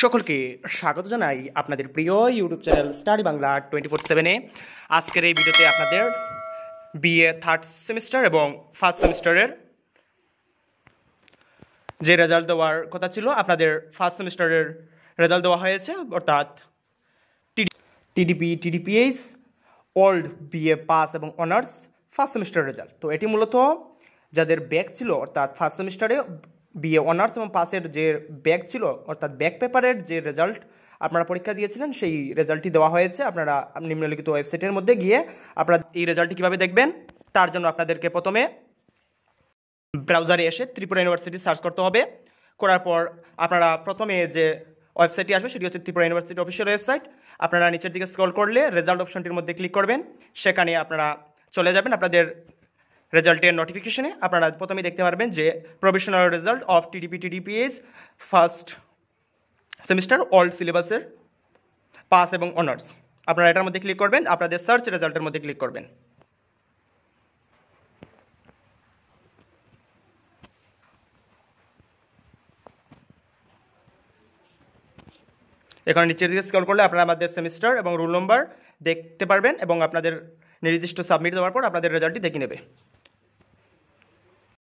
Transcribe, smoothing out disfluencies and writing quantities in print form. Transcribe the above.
সকলকে স্বাগত জানাই আপনাদের প্রিয় ইউটিউব চ্যানেল স্টাডি বাংলা 24/7-এ। আজকের এই ভিডিওতে আপনাদের বিএ থার্ড সেমিস্টার এবং ফার্স্ট সেমিস্টারের যে রেজাল্ট দেওয়ার কথা ছিল, আপনাদের ফার্স্ট সেমিস্টারের রেজাল্ট দেওয়া হয়েছে, অর্থাৎ টিডিপিএইচ ওল্ড বিএ পাস এবং অনার্স ফার্স্ট সেমিস্টার রেজাল্ট। তো এটি মূলত যাদের ব্যাক ছিল, অর্থাৎ ফার্স্ট সেমিস্টারে বিএ অনার্স এবং পাসের যে ব্যাক ছিল, অর্থাৎ ব্যাক পেপারের যে রেজাল্ট আপনারা পরীক্ষা দিয়েছিলেন, সেই রেজাল্টটি দেওয়া হয়েছে। আপনারা নিম্নলিখিত ওয়েবসাইটের মধ্যে গিয়ে আপনারা এই রেজাল্টটি কীভাবে দেখবেন, তার জন্য আপনাদেরকে প্রথমে ব্রাউজারে এসে ত্রিপুরা ইউনিভার্সিটি সার্চ করতে হবে। করার পর আপনারা প্রথমে যে ওয়েবসাইটটি আসবে সেটি হচ্ছে ত্রিপুরা ইউনিভার্সিটি অফিসিয়াল ওয়েবসাইট। আপনারা নিচের দিকে স্ক্রল করলে রেজাল্ট অপশনটির মধ্যে ক্লিক করবেন, সেখানে আপনারা চলে যাবেন আপনাদের রেজাল্টের নোটিফিকেশনে। আপনারা প্রথমেই দেখতে পারবেন যে provisional result of TDPH first semester old সিলেবাসের পাস এবং অনার্স। আপনারা এটার মধ্যে ক্লিক করবেন, আপনাদের সার্চ রেজাল্টের মধ্যে ক্লিক করবেন। এখানে নিচের দিকে স্ক্রল করলে আপনারা আমাদের সেমিস্টার এবং রোল নম্বর দেখতে পারবেন এবং আপনাদের নির্দিষ্ট সাবমিট দেওয়ার পর আপনাদের রেজাল্টটি দেখে নেবে।